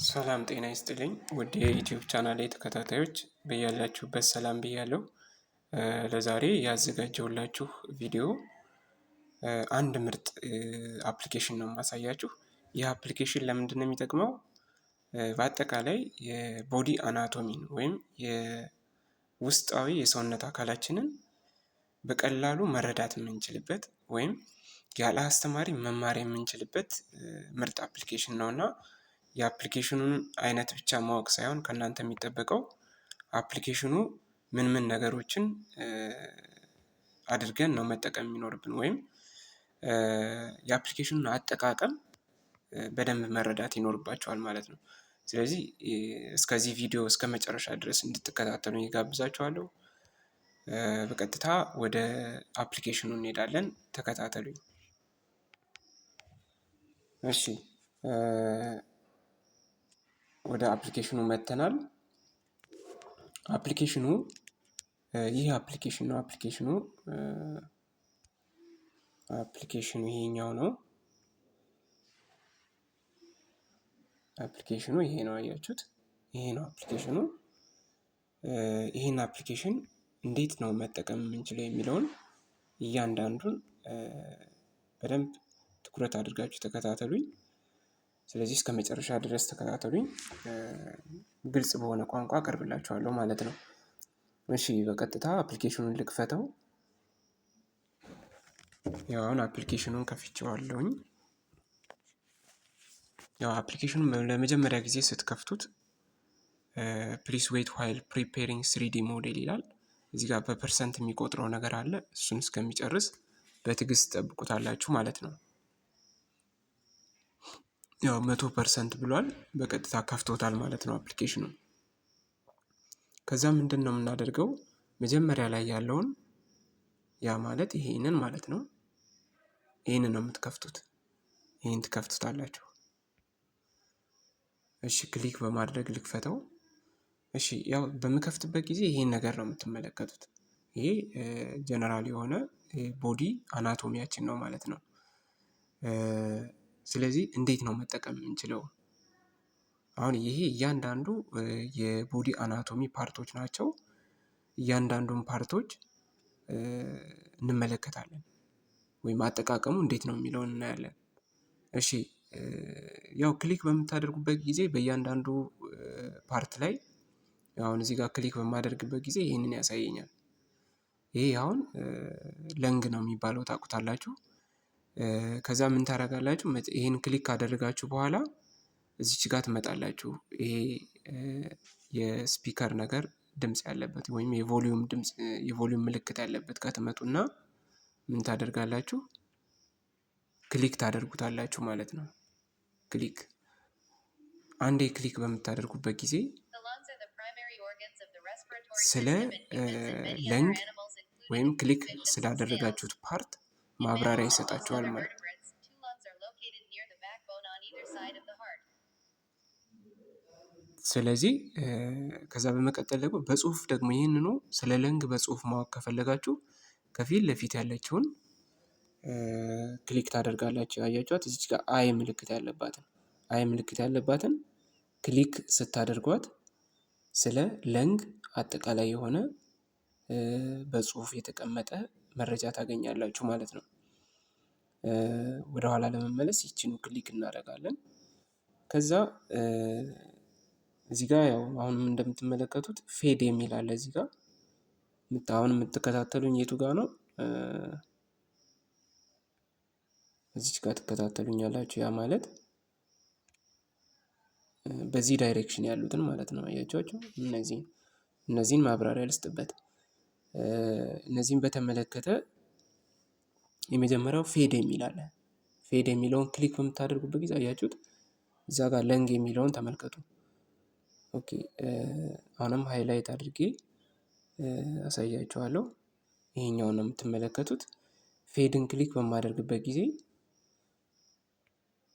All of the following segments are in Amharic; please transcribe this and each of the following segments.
ሰላም ጤና ይስጥልኝ ውድ የዩቲዩብ ቻናሌ ተከታታዮች በያላችሁበት ሰላም ብያለሁ። ለዛሬ ያዘጋጀሁላችሁ ቪዲዮ አንድ ምርጥ አፕሊኬሽን ነው የማሳያችሁ። ይህ አፕሊኬሽን ለምንድን ነው የሚጠቅመው? በአጠቃላይ የቦዲ አናቶሚን ወይም የውስጣዊ የሰውነት አካላችንን በቀላሉ መረዳት የምንችልበት ወይም ያለ አስተማሪ መማር የምንችልበት ምርጥ አፕሊኬሽን ነው እና የአፕሊኬሽኑን አይነት ብቻ ማወቅ ሳይሆን ከእናንተ የሚጠበቀው አፕሊኬሽኑ ምን ምን ነገሮችን አድርገን ነው መጠቀም የሚኖርብን ወይም የአፕሊኬሽኑን አጠቃቀም በደንብ መረዳት ይኖርባቸዋል ማለት ነው። ስለዚህ እስከዚህ ቪዲዮ እስከ መጨረሻ ድረስ እንድትከታተሉ ይጋብዛችኋለሁ። በቀጥታ ወደ አፕሊኬሽኑ እንሄዳለን። ተከታተሉኝ። እሺ ወደ አፕሊኬሽኑ መጥተናል። አፕሊኬሽኑ ይህ አፕሊኬሽን ነው። አፕሊኬሽኑ ይሄኛው ነው። አፕሊኬሽኑ ይሄ ነው። አያችሁት? ይሄ ነው አፕሊኬሽኑ። ይህን አፕሊኬሽን እንዴት ነው መጠቀም የምንችለው የሚለውን እያንዳንዱን በደንብ ትኩረት አድርጋችሁ ተከታተሉኝ። ስለዚህ እስከ መጨረሻ ድረስ ተከታተሉኝ። ግልጽ በሆነ ቋንቋ አቀርብላችኋለሁ ማለት ነው። እሺ በቀጥታ አፕሊኬሽኑን ልክፈተው። ያው አሁን አፕሊኬሽኑን ከፍቼዋለሁኝ። ያው አፕሊኬሽኑን ለመጀመሪያ ጊዜ ስትከፍቱት ፕሊስ ዌት ዋይል ፕሪፔሪንግ ስሪዲ ሞዴል ይላል። እዚህ ጋር በፐርሰንት የሚቆጥረው ነገር አለ። እሱን እስከሚጨርስ በትዕግስት ጠብቁታላችሁ ማለት ነው። ያው 100% ብሏል። በቀጥታ ከፍቶታል ማለት ነው አፕሊኬሽኑ። ከዛ ምንድን ነው የምናደርገው? መጀመሪያ ላይ ያለውን ያ ማለት ይሄንን ማለት ነው። ይሄንን ነው የምትከፍቱት። ይሄን ትከፍቱታላችሁ። እሺ ክሊክ በማድረግ ልክፈተው። እሺ ያው በምከፍትበት ጊዜ ይሄን ነገር ነው የምትመለከቱት። ይሄ ጀነራል የሆነ ቦዲ አናቶሚያችን ነው ማለት ነው። ስለዚህ እንዴት ነው መጠቀም የምንችለው? አሁን ይሄ እያንዳንዱ የቦዲ አናቶሚ ፓርቶች ናቸው። እያንዳንዱን ፓርቶች እንመለከታለን ወይም አጠቃቀሙ እንዴት ነው የሚለውን እናያለን። እሺ ያው ክሊክ በምታደርጉበት ጊዜ በእያንዳንዱ ፓርት ላይ አሁን እዚህ ጋር ክሊክ በማደርግበት ጊዜ ይህንን ያሳየኛል። ይሄ አሁን ለንግ ነው የሚባለው ታውቁታላችሁ። ከዛ ምን ታደርጋላችሁ? ይሄን ክሊክ ካደረጋችሁ በኋላ እዚች ጋር ትመጣላችሁ። ይሄ የስፒከር ነገር ድምጽ ያለበት ወይም የቮሊዩም ምልክት ያለበት ጋር ትመጡና ምን ታደርጋላችሁ? ክሊክ ታደርጉታላችሁ ማለት ነው። አንዴ ክሊክ በምታደርጉበት ጊዜ ስለ ለንግ ወይም ክሊክ ስላደረጋችሁት ፓርት ማብራሪያ ይሰጣችኋል ማለት ነው። ስለዚህ ከዛ በመቀጠል ደግሞ በጽሁፍ ደግሞ ይህንኑ ስለ ለንግ በጽሁፍ ማወቅ ከፈለጋችሁ ከፊት ለፊት ያለችውን ክሊክ ታደርጋላችሁ። ያያችኋት እዚች ጋር አይ ምልክት ያለባትን ክሊክ ስታደርጓት ስለ ለንግ አጠቃላይ የሆነ በጽሁፍ የተቀመጠ መረጃ ታገኛላችሁ ማለት ነው። ወደኋላ ለመመለስ ይቺኑ ክሊክ እናደርጋለን። ከዛ እዚህ ጋር ያው አሁንም እንደምትመለከቱት ፌድ የሚል አለ። እዚህ ጋር አሁን የምትከታተሉኝ የቱ ጋር ነው? እዚች ጋር ትከታተሉኛላችሁ። ያ ማለት በዚህ ዳይሬክሽን ያሉትን ማለት ነው። አያችኋቸው? እነዚህን ማብራሪያ ልስጥበት። እነዚህን በተመለከተ የመጀመሪያው ፌድ የሚል አለ። ፌድ የሚለውን ክሊክ በምታደርጉበት ጊዜ አያችሁት? እዛ ጋር ለንግ የሚለውን ተመልከቱ። ኦኬ አሁንም ሃይላይት አድርጌ አሳያችኋለሁ። ይሄኛውን ነው የምትመለከቱት። ፌድን ክሊክ በማደርግበት ጊዜ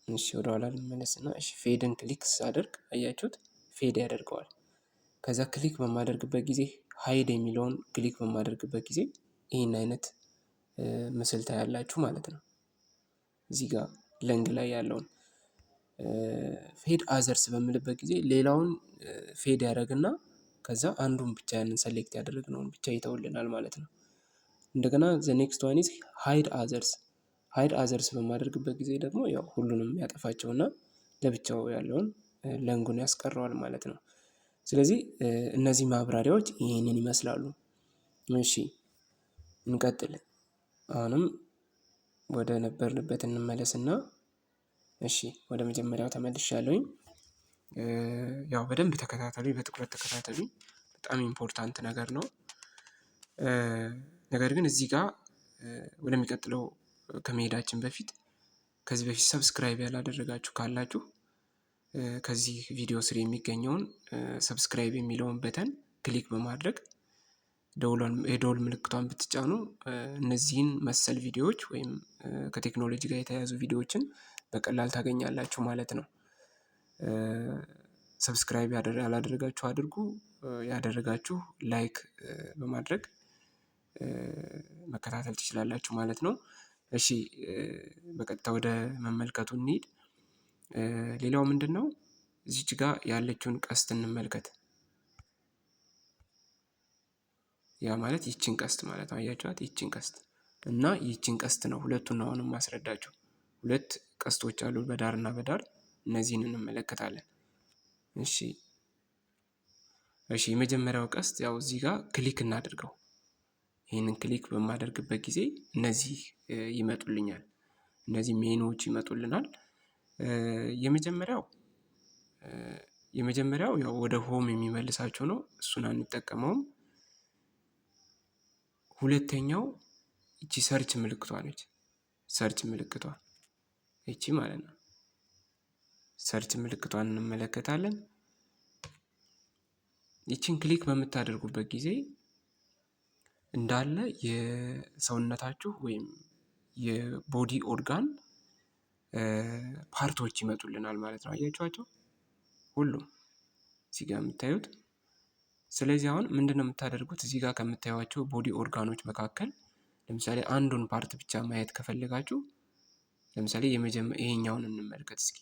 እሺ ወደ ኋላ ልመለስና እሺ ፌድን ክሊክ ሳደርግ አያችሁት? ፌድ ያደርገዋል። ከዛ ክሊክ በማደርግበት ጊዜ ሃይድ የሚለውን ክሊክ በማደርግበት ጊዜ ይህን አይነት ምስል ታያላችሁ ማለት ነው። እዚህ ጋር ለንግ ላይ ያለውን ፌድ አዘርስ በምልበት ጊዜ ሌላውን ፌድ ያደርግና ከዛ አንዱን ብቻ ያንን ሰሌክት ያደረግነውን ብቻ ይተውልናል ማለት ነው። እንደገና ዘ ኔክስት ዋን ኢዝ ሃይድ አዘርስ። ሃይድ አዘርስ በማደርግበት ጊዜ ደግሞ ያው ሁሉንም ያጠፋቸውና ለብቻው ያለውን ለንጉን ያስቀረዋል ማለት ነው። ስለዚህ እነዚህ ማብራሪያዎች ይህንን ይመስላሉ። እሺ እንቀጥል። አሁንም ወደ ነበርንበት እንመለስና እሺ ወደ መጀመሪያው ተመልሻለሁኝ። ያው በደንብ ተከታተሉኝ፣ በትኩረት ተከታተሉኝ። በጣም ኢምፖርታንት ነገር ነው። ነገር ግን እዚህ ጋር ወደሚቀጥለው ከመሄዳችን በፊት ከዚህ በፊት ሰብስክራይብ ያላደረጋችሁ ካላችሁ ከዚህ ቪዲዮ ስር የሚገኘውን ሰብስክራይብ የሚለውን በተን ክሊክ በማድረግ የደወል ምልክቷን ብትጫኑ እነዚህን መሰል ቪዲዮዎች ወይም ከቴክኖሎጂ ጋር የተያያዙ ቪዲዮዎችን በቀላል ታገኛላችሁ ማለት ነው። ሰብስክራይብ ያላደረጋችሁ አድርጉ፣ ያደረጋችሁ ላይክ በማድረግ መከታተል ትችላላችሁ ማለት ነው። እሺ በቀጥታ ወደ መመልከቱ እንሂድ። ሌላው ምንድነው? እዚች ጋር ያለችውን ቀስት እንመልከት። ያ ማለት ይቺን ቀስት ማለት ነው። አያችኋት? ይቺን ቀስት እና ይቺን ቀስት ነው። ሁለቱን ነው አሁንም ማስረዳችሁ። ሁለት ቀስቶች አሉ በዳርና በዳር፣ እነዚህን እንመለከታለን። እሺ የመጀመሪያው ቀስት ያው እዚህ ጋር ክሊክ እናድርገው። ይህንን ክሊክ በማደርግበት ጊዜ እነዚህ ይመጡልኛል። እነዚህ ሜኖዎች ይመጡልናል። የመጀመሪያው ያው ወደ ሆም የሚመልሳቸው ነው። እሱን አንጠቀመውም። ሁለተኛው እቺ ሰርች ምልክቷ ነች። ሰርች ምልክቷ እቺ ማለት ነው። ሰርች ምልክቷን እንመለከታለን። ይቺን ክሊክ በምታደርጉበት ጊዜ እንዳለ የሰውነታችሁ ወይም የቦዲ ኦርጋን ፓርቶች ይመጡልናል ማለት ነው። አያችኋቸው? ሁሉም እዚህ ጋር የምታዩት። ስለዚህ አሁን ምንድነው የምታደርጉት? እዚህ ጋር ከምታዩቸው ቦዲ ኦርጋኖች መካከል ለምሳሌ አንዱን ፓርት ብቻ ማየት ከፈለጋችሁ ለምሳሌ ይሄኛውን እንመልከት እስኪ።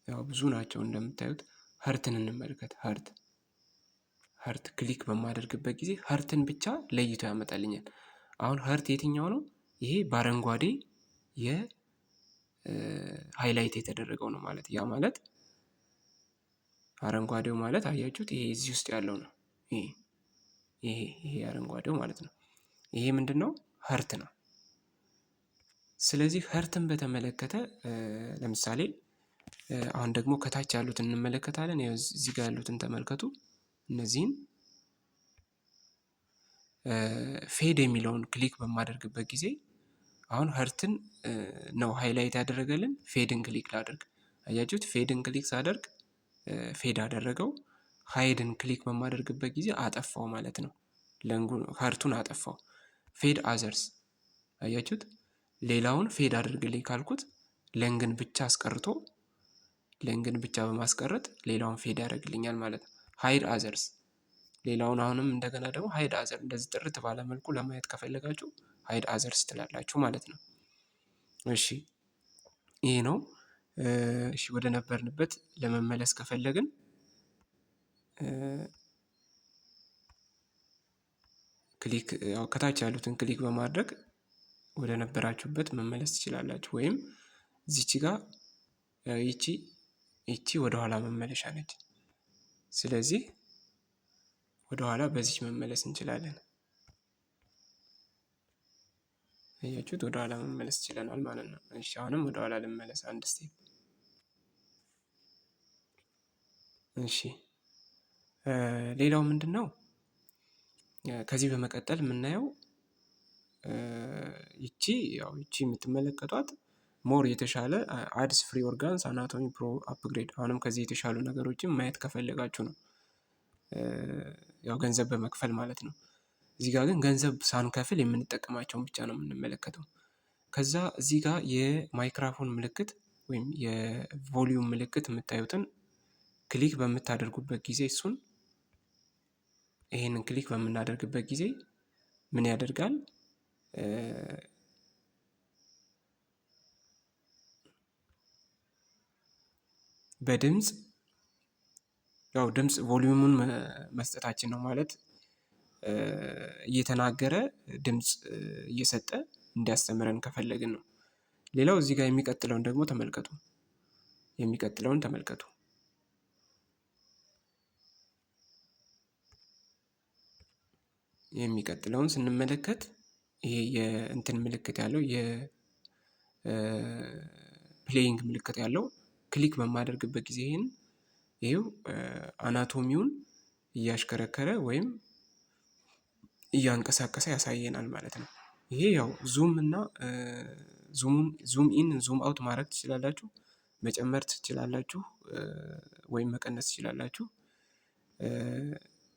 ያው ብዙ ናቸው እንደምታዩት። ሀርትን እንመልከት። ሀርት ክሊክ በማደርግበት ጊዜ ሀርትን ብቻ ለይቶ ያመጣልኛል። አሁን ሀርት የትኛው ነው? ይሄ በአረንጓዴ ሃይላይት የተደረገው ነው ማለት። ያ ማለት አረንጓዴው ማለት አያችሁት? ይሄ እዚህ ውስጥ ያለው ነው። ይሄ አረንጓዴው ማለት ነው። ይሄ ምንድነው? ሀርት ነው። ስለዚህ ሀርትን በተመለከተ ለምሳሌ አሁን ደግሞ ከታች ያሉትን እንመለከታለን። እዚህ ጋር ያሉትን ተመልከቱ። እነዚህን ፌድ የሚለውን ክሊክ በማደርግበት ጊዜ አሁን ሀርትን ነው ሃይላይት ያደረገልን። ፌድን ክሊክ ላድርግ። አያችሁት? ፌድን ክሊክ ሳደርግ ፌድ አደረገው። ሃይድን ክሊክ በማደርግበት ጊዜ አጠፋው ማለት ነው። ሀርቱን አጠፋው። ፌድ አዘርስ አያችሁት? ሌላውን ፌድ አድርግልኝ ካልኩት ለንግን ብቻ አስቀርቶ ለንግን ብቻ በማስቀረት ሌላውን ፌድ ያደርግልኛል ማለት ነው። ሃይድ አዘርስ ሌላውን አሁንም እንደገና ደግሞ ሃይድ አዘር እንደዚህ ጥርት ባለ መልኩ ለማየት ከፈለጋችሁ ሃይድ አዘርስ ትላላችሁ ማለት ነው። እሺ ይሄ ነው። እሺ ወደ ነበርንበት ለመመለስ ከፈለግን ክሊክ ያው ከታች ያሉትን ክሊክ በማድረግ ወደ ነበራችሁበት መመለስ ትችላላችሁ። ወይም እዚች ጋር ይቺ ወደ ኋላ መመለሻ ነች። ስለዚህ ወደ ኋላ በዚች መመለስ እንችላለን። አያችሁት? ወደ ኋላ መመለስ ይችለናል ማለት ነው። እሺ አሁንም ወደ ኋላ ልመለስ አንድ ስቴፕ። እሺ ሌላው ምንድነው? ከዚህ በመቀጠል የምናየው ይቺ የምትመለከቷት ሞር የተሻለ አድስ ፍሪ ኦርጋንስ አናቶሚ ፕሮ አፕግሬድ። አሁንም ከዚህ የተሻሉ ነገሮችን ማየት ከፈለጋችሁ ነው። ያው ገንዘብ በመክፈል ማለት ነው። እዚህ ጋር ግን ገንዘብ ሳንከፍል የምንጠቀማቸውን ብቻ ነው የምንመለከተው። ከዛ እዚህ ጋር የማይክራፎን ምልክት ወይም የቮሊዩም ምልክት የምታዩትን ክሊክ በምታደርጉበት ጊዜ ይሄንን ክሊክ በምናደርግበት ጊዜ ምን ያደርጋል? በድምፅ ያው ድምፅ ቮሊዩሙን መስጠታችን ነው ማለት እየተናገረ ድምፅ እየሰጠ እንዲያስተምረን ከፈለግን ነው። ሌላው እዚህ ጋር የሚቀጥለውን ደግሞ ተመልከቱ። የሚቀጥለውን ተመልከቱ። የሚቀጥለውን ስንመለከት ይሄ የእንትን ምልክት ያለው የፕሌይንግ ምልክት ያለው ክሊክ በማደርግበት ጊዜ ይሄው አናቶሚውን እያሽከረከረ ወይም እያንቀሳቀሰ ያሳየናል ማለት ነው። ይሄ ያው ዙም እና ዙም ኢን ዙም አውት ማድረግ ትችላላችሁ፣ መጨመር ትችላላችሁ ወይም መቀነስ ትችላላችሁ።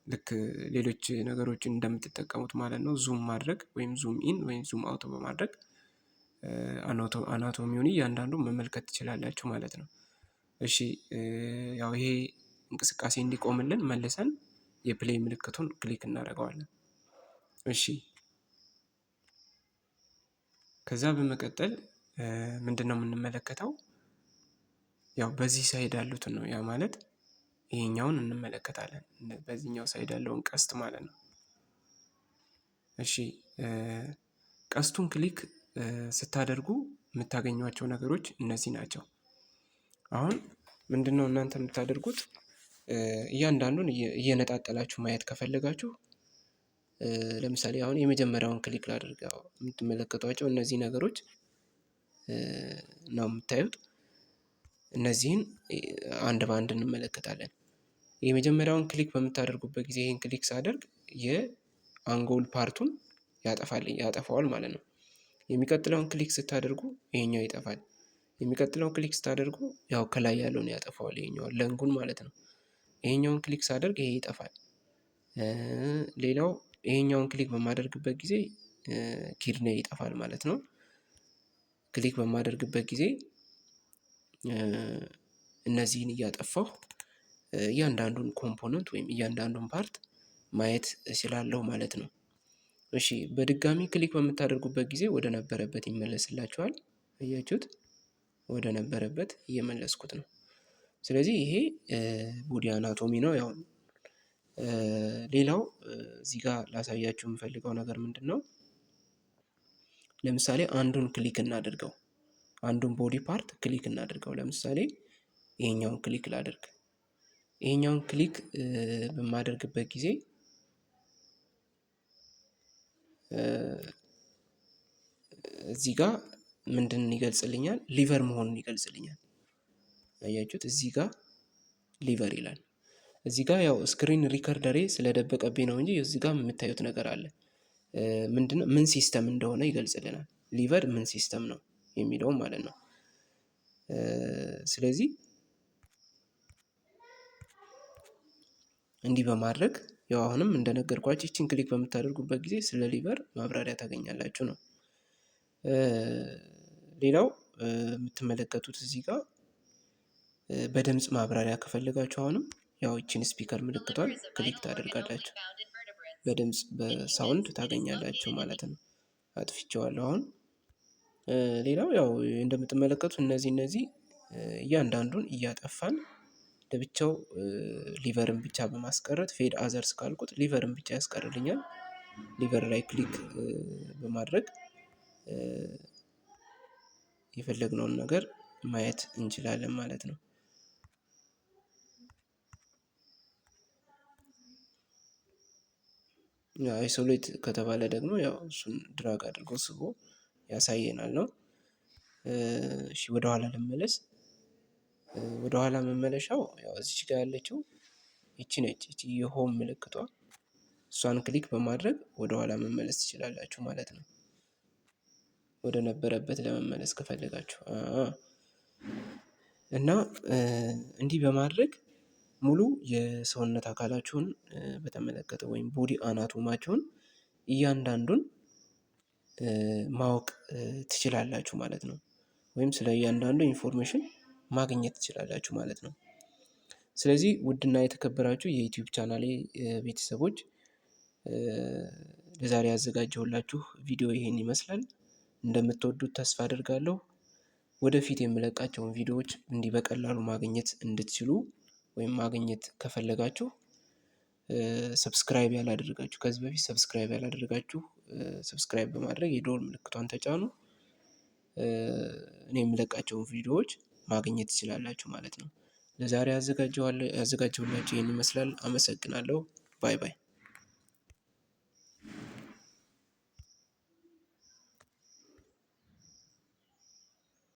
ልክ ሌሎች ነገሮችን እንደምትጠቀሙት ማለት ነው። ዙም ማድረግ ወይም ዙም ኢን ወይም ዙም አውት በማድረግ አናቶሚውን እያንዳንዱ መመልከት ትችላላችሁ ማለት ነው። እሺ ያው ይሄ እንቅስቃሴ እንዲቆምልን መልሰን የፕሌይ ምልክቱን ክሊክ እናደርገዋለን። እሺ ከዛ በመቀጠል ምንድነው የምንመለከተው? ያው በዚህ ሳይድ ያሉትን ነው። ያ ማለት ይሄኛውን እንመለከታለን፣ በዚህኛው ሳይድ ያለውን ቀስት ማለት ነው። እሺ ቀስቱን ክሊክ ስታደርጉ የምታገኟቸው ነገሮች እነዚህ ናቸው። አሁን ምንድነው እናንተ የምታደርጉት? እያንዳንዱን እየነጣጠላችሁ ማየት ከፈለጋችሁ ለምሳሌ አሁን የመጀመሪያውን ክሊክ ላድርግ። የምትመለከቷቸው እነዚህ ነገሮች ነው የምታዩት። እነዚህን አንድ በአንድ እንመለከታለን። የመጀመሪያውን ክሊክ በምታደርጉበት ጊዜ ይህን ክሊክ ሳደርግ የአንጎል ፓርቱን ያጠፋዋል ማለት ነው። የሚቀጥለውን ክሊክ ስታደርጉ ይሄኛው ይጠፋል። የሚቀጥለውን ክሊክ ስታደርጉ ያው ከላይ ያለውን ያጠፋዋል፣ ይሄኛውን ለንጉን ማለት ነው። ይሄኛውን ክሊክ ሳደርግ ይሄ ይጠፋል። ሌላው ይሄኛውን ክሊክ በማደርግበት ጊዜ ኪድኔ ይጠፋል ማለት ነው። ክሊክ በማደርግበት ጊዜ እነዚህን እያጠፋሁ እያንዳንዱን ኮምፖነንት ወይም እያንዳንዱን ፓርት ማየት እችላለሁ ማለት ነው። እሺ በድጋሚ ክሊክ በምታደርጉበት ጊዜ ወደ ነበረበት ይመለስላችኋል። አያችሁት? ወደ ነበረበት እየመለስኩት ነው። ስለዚህ ይሄ ቦዲ አናቶሚ ነው። ያው ሌላው እዚህ ጋር ላሳያችሁ የምፈልገው ነገር ምንድን ነው? ለምሳሌ አንዱን ክሊክ እናድርገው። አንዱን ቦዲ ፓርት ክሊክ እናድርገው። ለምሳሌ ይሄኛውን ክሊክ ላድርግ። ይሄኛውን ክሊክ በማደርግበት ጊዜ እዚህ ጋር ምንድን ይገልጽልኛል? ሊቨር መሆኑን ይገልጽልኛል። አያችሁት? እዚህ ጋር ሊቨር ይላል። እዚህ ጋር ያው ስክሪን ሪከርደሬ ስለደበቀብኝ ነው እንጂ እዚህ ጋር የምታዩት ነገር አለ። ምንድነው? ምን ሲስተም እንደሆነ ይገልጽልናል። ሊቨር ምን ሲስተም ነው የሚለውም ማለት ነው። ስለዚህ እንዲህ በማድረግ ያው አሁንም እንደነገርኳችሁ ይቺን ክሊክ በምታደርጉበት ጊዜ ስለ ሊቨር ማብራሪያ ታገኛላችሁ ነው። ሌላው የምትመለከቱት እዚህ ጋር በድምጽ ማብራሪያ ከፈለጋችሁ አሁንም ያው ይቺን ስፒከር ምልክቷን ክሊክ ታደርጋላችሁ። በድምጽ በሳውንድ ታገኛላችሁ ማለት ነው። አጥፍቼዋለሁ አሁን። ሌላው ያው እንደምትመለከቱት እነዚህ እያንዳንዱን እያጠፋን ለብቻው ሊቨርን ብቻ በማስቀረት ፌድ አዘርስ ካልኩት ሊቨርን ብቻ ያስቀርልኛል። ሊቨር ላይ ክሊክ በማድረግ የፈለግነውን ነገር ማየት እንችላለን ማለት ነው። አይሶሌት ከተባለ ደግሞ ያው እሱን ድራግ አድርጎ ስቦ ያሳየናል ነው። እሺ ወደኋላ ልመለስ። ወደኋላ መመለሻው ያው እዚች ጋር ያለችው ይቺ ነች። ይቺ የሆም ምልክቷ፣ እሷን ክሊክ በማድረግ ወደኋላ መመለስ ትችላላችሁ ማለት ነው። ወደ ነበረበት ለመመለስ ከፈለጋችሁ እና እንዲህ በማድረግ ሙሉ የሰውነት አካላችሁን በተመለከተ ወይም ቦዲ አናቶማችሁን እያንዳንዱን ማወቅ ትችላላችሁ ማለት ነው። ወይም ስለ እያንዳንዱ ኢንፎርሜሽን ማግኘት ትችላላችሁ ማለት ነው። ስለዚህ ውድና የተከበራችሁ የዩቲዩብ ቻናሌ ቤተሰቦች ለዛሬ ያዘጋጀሁላችሁ ቪዲዮ ይሄን ይመስላል። እንደምትወዱት ተስፋ አደርጋለሁ። ወደፊት የምለቃቸውን ቪዲዮዎች እንዲህ በቀላሉ ማግኘት እንድትችሉ ወይም ማግኘት ከፈለጋችሁ ሰብስክራይብ ያላደረጋችሁ ከዚህ በፊት ሰብስክራይብ ያላደረጋችሁ ሰብስክራይብ በማድረግ የደወል ምልክቷን ተጫኑ። እኔ የምለቃቸውን ቪዲዮዎች ማግኘት ትችላላችሁ ማለት ነው። ለዛሬ ያዘጋጀሁላችሁ ይሄን ይመስላል። አመሰግናለሁ። ባይ ባይ።